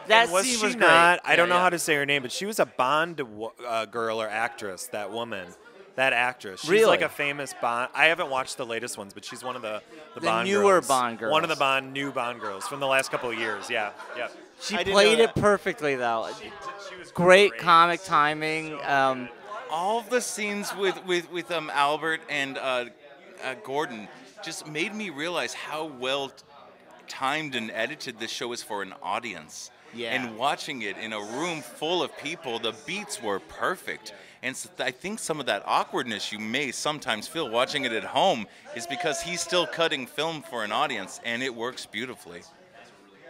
That was scene she was not? great. I don't know how to say her name, but she was a Bond girl or actress. That woman, that actress. She's Really? like a famous Bond. I haven't watched the latest ones, but she's one of the Bond newer girls. Bond girls. One of the new Bond girls from the last couple of years. Yeah, yeah. She played it perfectly, though. She was great comic timing. All of the scenes with Albert and Gordon just made me realize how well timed and edited this show is for an audience. Yeah. And watching it in a room full of people, the beats were perfect. And so I think some of that awkwardness you may sometimes feel watching it at home is because he's still cutting film for an audience, and it works beautifully.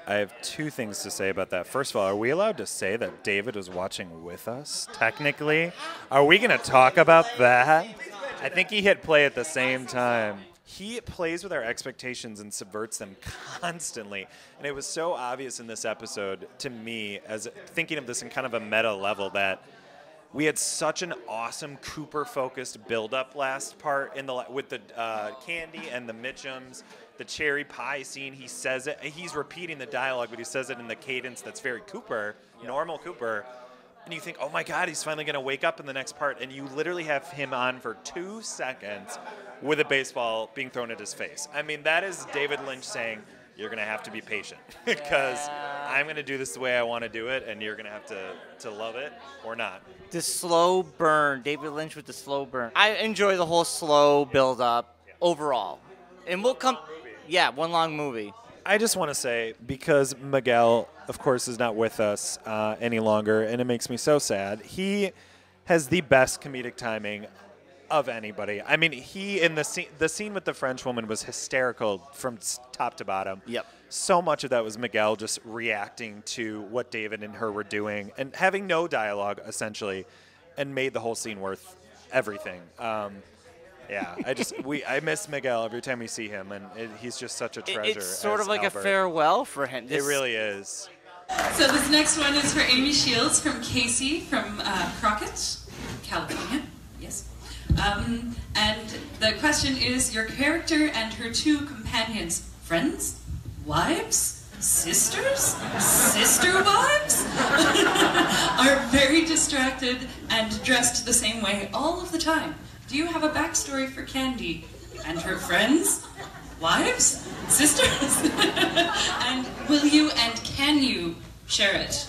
I have two things to say about that. First of all, are we allowed to say that David was watching with us, technically? Are we going to talk about that? I think he hit play at the same time. He plays with our expectations and subverts them constantly. And it was so obvious in this episode to me, as thinking of this in kind of a meta level, that we had such an awesome Cooper-focused build-up last part with the candy and the Mitchums, the cherry pie scene. He says it. He's repeating the dialogue, but he says it in the cadence that's very Cooper, normal Cooper. And you think, oh my God, he's finally going to wake up in the next part. And you literally have him on for 2 seconds with a baseball being thrown at his face. I mean, that is David Lynch saying, you're going to have to be patient because I'm going to do this the way I want to do it, and you're going to have to love it or not. The slow burn, David Lynch with the slow burn. I enjoy the whole slow build up overall. And we'll come, one long movie. I just want to say, because Miguel, of course, is not with us any longer, and it makes me so sad, he has the best comedic timing of anybody. I mean, he in the scene with the French woman was hysterical from top to bottom. Yep. So much of that was Miguel just reacting to what David and her were doing and having no dialogue, essentially, and made the whole scene worth everything. I miss Miguel every time we see him, and he's just such a treasure. It's sort of like Albert. a farewell for him. It really is. So this next one is for Amy Shields from Casey from Crockett, California. Yes. And the question is, your character and her 2 companions, friends, wives, sisters, sister wives, are very distracted and dressed the same way all of the time. Do you have a backstory for Candy and her friends, wives, sisters? And will you and can you share it?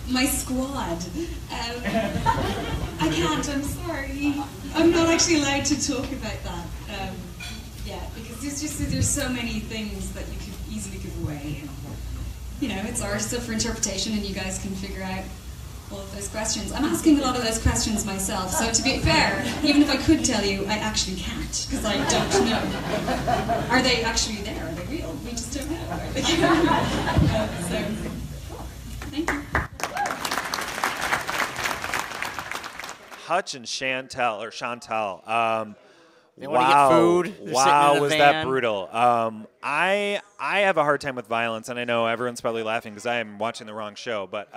My squad. I can't, I'm sorry. I'm not actually allowed to talk about that. Because there's so many things that you could easily give away. You know, it's ours up for interpretation, and you guys can figure out all of those questions. I'm asking a lot of those questions myself, so to be fair, even if I could tell you, I actually can't, because I don't know. Are they actually there? Are they real? We just don't know. Are they? So, thank you. Hutch and Chantal. They want to get food. They're Wow, sitting in the was van. that brutal? I have a hard time with violence, and I know everyone's probably laughing because I am watching the wrong show, but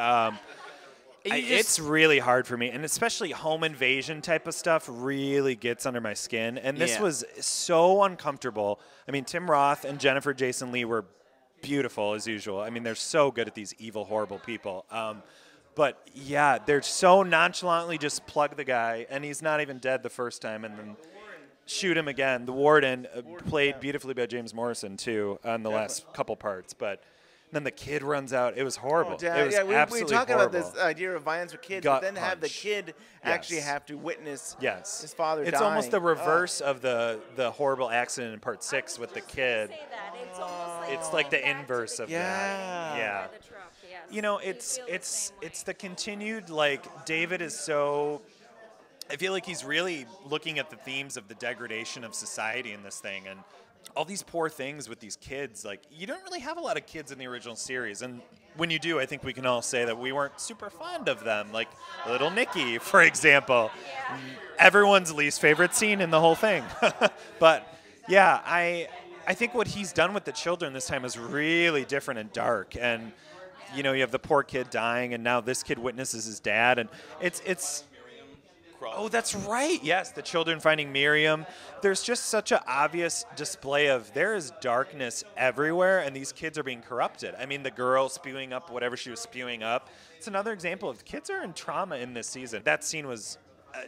it's really hard for me, and especially home invasion type of stuff really gets under my skin, and this was so uncomfortable. I mean, Tim Roth and Jennifer Jason Leigh were beautiful as usual. I mean, they're so good at these evil, horrible people. But yeah, they're so nonchalantly just plug the guy, and he's not even dead the first time, and then shoot him again. The warden, played beautifully by James Morrison too on the last couple parts, but then the kid runs out. It was horrible. It was we absolutely talking horrible. about this idea of violence with kids, Gut but then have the punch. kid actually have to witness his father It's dying. almost the reverse of the horrible accident in part 6 with the kid. It's like the inverse of that. Yeah. You know, it's the continued, like, David is so, I feel like he's really looking at the themes of the degradation of society in this thing, and all these poor things with these kids. Like, you don't really have a lot of kids in the original series, and when you do, I think we can all say that we weren't super fond of them. Like little Nicky, for example. Everyone's least favorite scene in the whole thing. But yeah, I think what he's done with the children this time is really different and dark. And you know, you have the poor kid dying, and now this kid witnesses his dad, and it's. Oh, that's right. Yes, the children finding Miriam. There's just such an obvious display of there is darkness everywhere, and these kids are being corrupted. I mean, the girl spewing up whatever she was spewing up. It's another example of kids are in trauma in this season. That scene was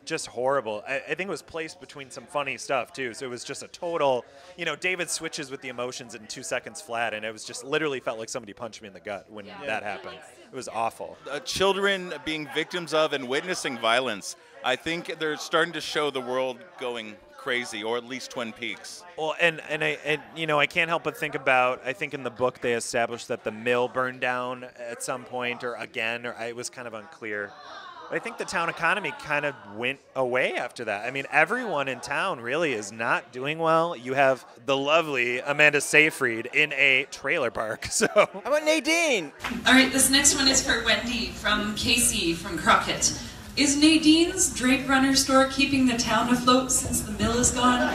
just horrible. I think it was placed between some funny stuff, too. So it was just a total, you know, David switches with the emotions in 2 seconds flat, and it was just literally felt like somebody punched me in the gut when that happened. It was awful. Children being victims of and witnessing violence. I think they're starting to show the world going crazy, or at least Twin Peaks. Well, and you know, I can't help but think about, I think in the book they established that the mill burned down at some point or again, or it was kind of unclear. But I think the town economy kind of went away after that. I mean, everyone in town really is not doing well. You have the lovely Amanda Seyfried in a trailer park. So How about Nadine? All right, this next one is for Wendy from Casey from Crockett. Is Nadine's Drake Runner store keeping the town afloat since the mill is gone?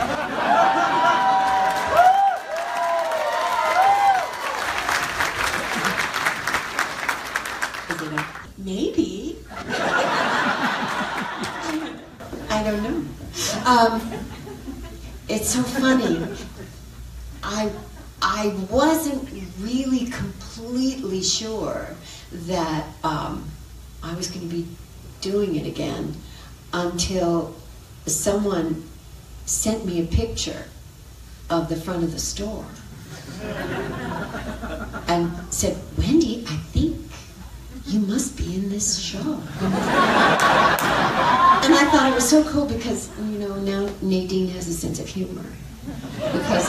Maybe. I don't know. It's so funny. I wasn't really completely sure that I was going to be doing it again until someone sent me a picture of the front of the store and said, Wendy, I think you must be in this show. And I thought it was so cool because, you know, now Nadine has a sense of humor. Because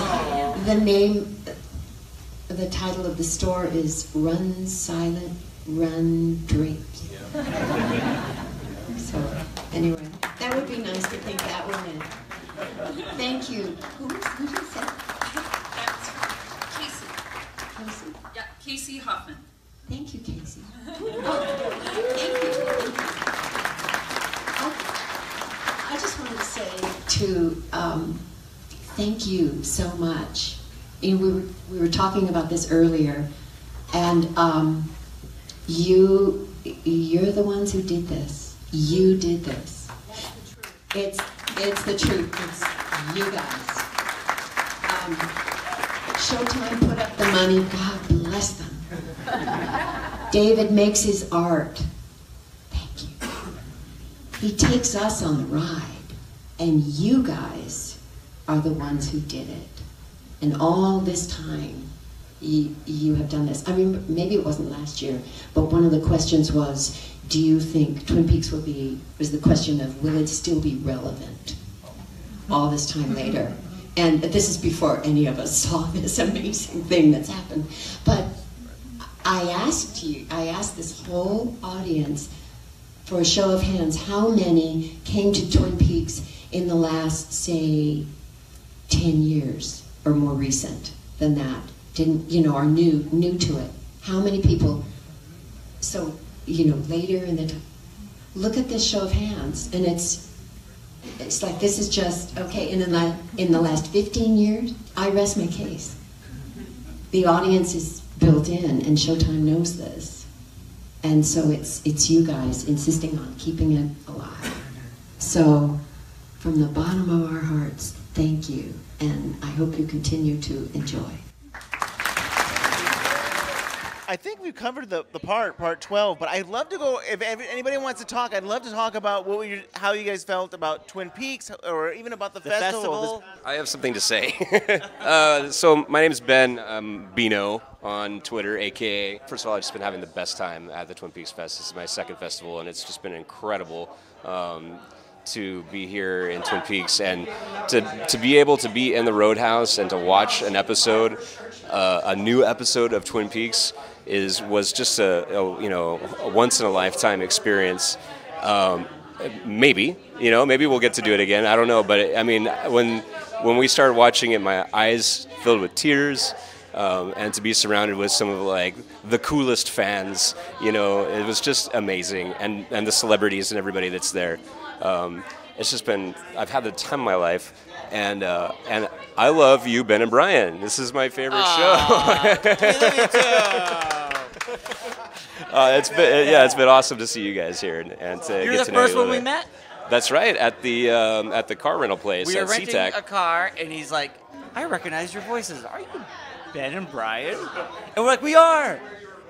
the title of the store is Run Silent, Run Drink. So, anyway, that would be nice to think that one in. Thank you. Who did you say? That's Casey. Casey? Yeah, Casey Hoffman. Thank you, Casey. Thank you. I just wanted to say thank you so much. You know, we were talking about this earlier, and you're the ones who did this. You did this. It's the truth. It's you guys. Showtime put up the money. God bless them. David makes his art. Thank you. He takes us on the ride, and you guys are the ones who did it. And all this time, you have done this. I mean, maybe it wasn't last year, but one of the questions was, do you think Twin Peaks will the question of, will it still be relevant all this time later? And this is before any of us saw this amazing thing that's happened. But I asked this whole audience for a show of hands, how many came to Twin Peaks in the last, say, 10 years or more recent than that? Are new to it? How many people? So, later in the, look at this show of hands, and it's like this is just, okay, in the last 15 years, I rest my case. The audience is built in, and Showtime knows this. And so it's you guys insisting on keeping it alive. So, from the bottom of our hearts, thank you, and I hope you continue to enjoy. I think we've covered the part 12, but I'd love to go, if anybody wants to talk, I'd love to talk about how you guys felt about Twin Peaks, or even about the festival. I have something to say. So my name is Ben. I'm Beano on Twitter, a.k.a. First of all, I've just been having the best time at the Twin Peaks Fest. This is my second festival, and it's just been incredible to be here in Twin Peaks and to be able to be in the Roadhouse and to watch an episode, a new episode of Twin Peaks was just a once in a lifetime experience. Maybe we'll get to do it again. I don't know, but I mean, when we started watching it, my eyes filled with tears, and to be surrounded with some of the coolest fans, it was just amazing, and the celebrities and everybody that's there. It's just been, I've had the time of my life, and I love you, Ben and Bryon. This is my favorite show. It's been awesome to see you guys here and to You're get the to know first you. one we met? That's right, at the car rental place We were at renting SeaTac. a car, and he's like, I recognize your voices. Are you Ben and Bryon? And we're like, we are.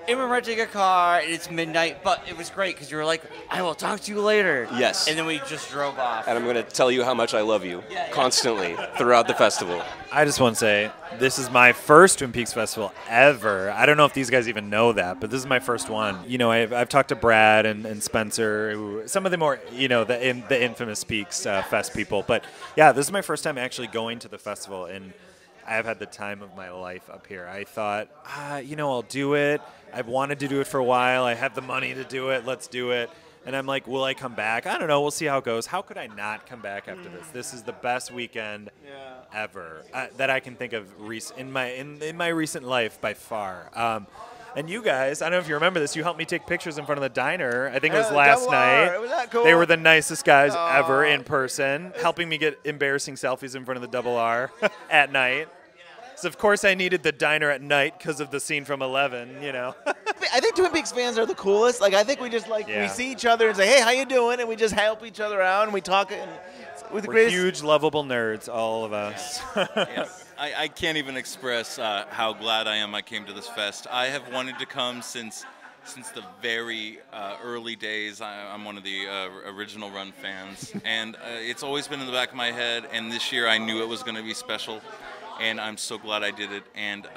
And we're renting a car, and it's midnight, but it was great because you were like, I will talk to you later. Yes. And then we just drove off. And I'm going to tell you how much I love you constantly throughout the festival. I just want to say, this is my first Twin Peaks Festival ever. I don't know if these guys even know that, but this is my first one. I've talked to Brad and Spencer, who some of them are, the infamous Peaks Fest people. But yeah, this is my first time actually going to the festival, and I have had the time of my life up here. I thought, I'll do it. I've wanted to do it for a while. I have the money to do it. Let's do it. And I'm like, will I come back? I don't know. We'll see how it goes. How could I not come back after this? This is the best weekend ever that I can think of in my recent life by far. And you guys, I don't know if you remember this, you helped me take pictures in front of the diner. I think it was last night. Was that cool? They were the nicest guys ever in person, helping me get embarrassing selfies in front of the Double R at night. So, of course, I needed the diner at night because of the scene from 11, you know. I think Twin Peaks fans are the coolest. Like, I think we just, we see each other and say, hey, how you doing? And we just help each other out, and we talk. And with the We're greatest huge, lovable nerds, all of us. I can't even express how glad I am I came to this fest. I have wanted to come since the very early days. I'm one of the original run fans, and it's always been in the back of my head, and this year I knew it was going to be special, and I'm so glad I did it. And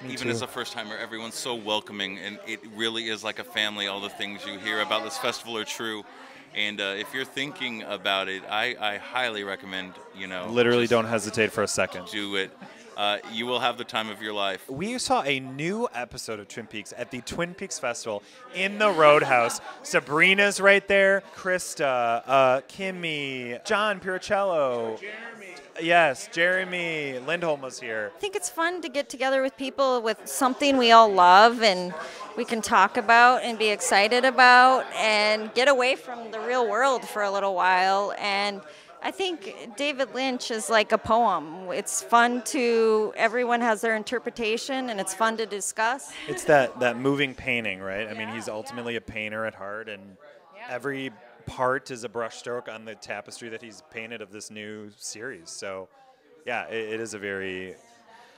even as a first-timer, everyone's so welcoming, and it really is like a family. All the things you hear about this festival are true. And if you're thinking about it, I highly recommend, Literally don't hesitate for a second. Do it. You will have the time of your life. We saw a new episode of Twin Peaks at the Twin Peaks Festival in the Roadhouse. Sabrina's right there, Krista, Kimmy, John Piricello. Yes, Jeremy Lindholm was here. I think it's fun to get together with people with something we all love and we can talk about and be excited about and get away from the real world for a little while. And I think David Lynch is like a poem. It's fun everyone has their interpretation and it's fun to discuss. It's that moving painting, right? I mean, he's ultimately a painter at heart, and every part is a brushstroke on the tapestry that he's painted of this new series. So, yeah, it is a very...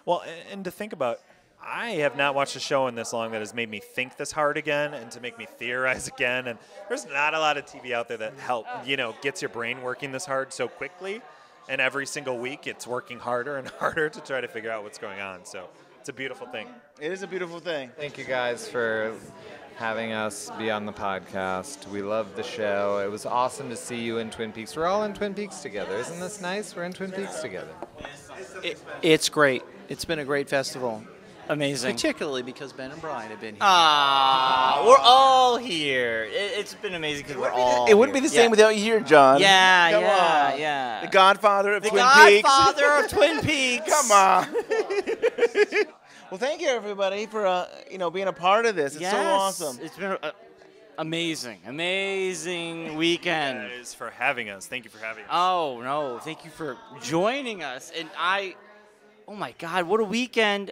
Well, and to think about, I have not watched a show in this long that has made me think this hard again and to make me theorize again. And there's not a lot of TV out there that gets your brain working this hard so quickly. And every single week it's working harder and harder to try to figure out what's going on. So it's a beautiful thing. It is a beautiful thing. Thank you guys for having us be on the podcast. We love the show. It was awesome to see you in Twin Peaks. We're all in Twin Peaks together. Isn't this nice? We're in Twin Peaks together. It's great. It's been a great festival. Amazing. Particularly because Ben and Bryon have been here. We're all here. It's been amazing because we're all It wouldn't be the same without you here, John. Yeah, Come on. yeah. The Godfather of The Twin Peaks. Godfather of Twin Peaks. Come on. Well, thank you, everybody, for being a part of this. It's so awesome. It's been amazing weekend. That is for having us. Thank you for having us. Oh, no. Thank you for joining us. And oh, my God, what a weekend.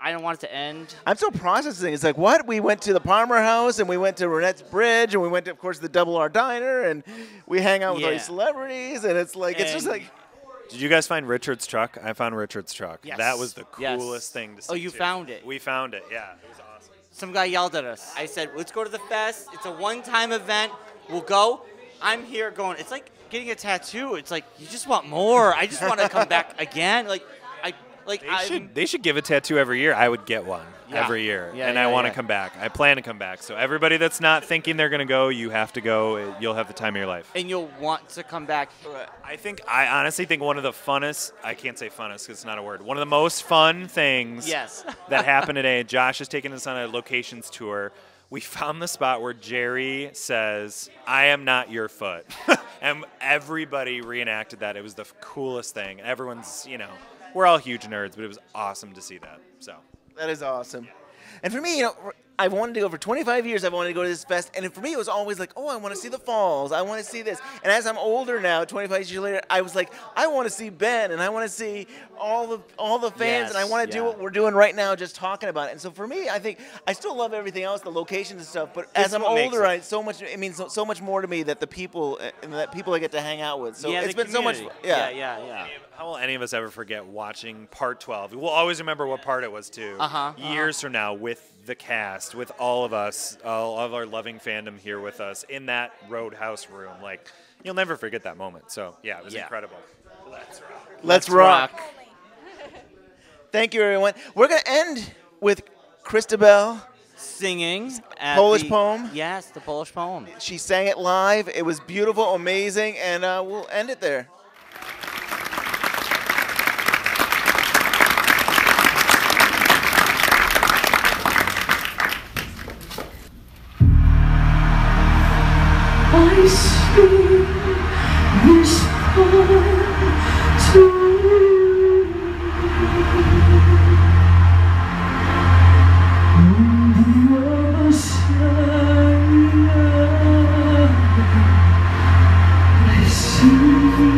I don't want it to end. I'm still processing. It's like, what? We went to the Palmer House, and we went to Renette's Bridge, and we went to, of course, the Double R Diner, and we hang out with all these celebrities, and it's like, it's just like... Did you guys find Richard's truck? I found Richard's truck. Yes. That was the coolest thing to see. Oh, you found it? We found it, yeah. It was awesome. Some guy yelled at us. I said, let's go to the fest. It's a one-time event. We'll go. I'm here going, it's like getting a tattoo. It's like, you just want more. I just want to come back again. They should give a tattoo every year. I would get one every year, and I want to come back. I plan to come back. So everybody that's not thinking they're going to go, you have to go. You'll have the time of your life. And you'll want to come back. I honestly think one of the funnest, I can't say funnest because it's not a word, one of the most fun things that happened today, Josh has taken us on a locations tour. We found the spot where Jerry says, I am not your foot. And everybody reenacted that. It was the coolest thing. Everyone's, we're all huge nerds, but it was awesome to see that. So that is awesome. And for me, I've wanted to go for 25 years. I've wanted to go to this fest, and for me, it was always like, oh, I want to see the falls. I want to see this. And as I'm older now, 25 years later, I was like, I want to see Ben, and I want to see all the fans, and I want to do what we're doing right now, just talking about it. And so for me, I think I still love everything else, the locations and stuff. But as I'm older, it means so much more to me that the people and that people I get to hang out with. So it's been so much. Yeah. How will any of us ever forget watching part 12? We'll always remember what part it was too. Years from now, with the cast, with all of us, all of our loving fandom here with us in that Roadhouse room. Like, you'll never forget that moment. So, yeah, it was incredible. Let's rock. Let's rock. Thank you, everyone. We're going to end with Christabel singing Polish poem. Yes, the Polish poem. She sang it live. It was beautiful, amazing, and we'll end it there. I see this fire too. On the other side, I see.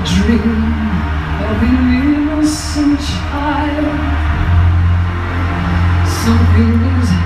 dream of an innocent child. Some feelings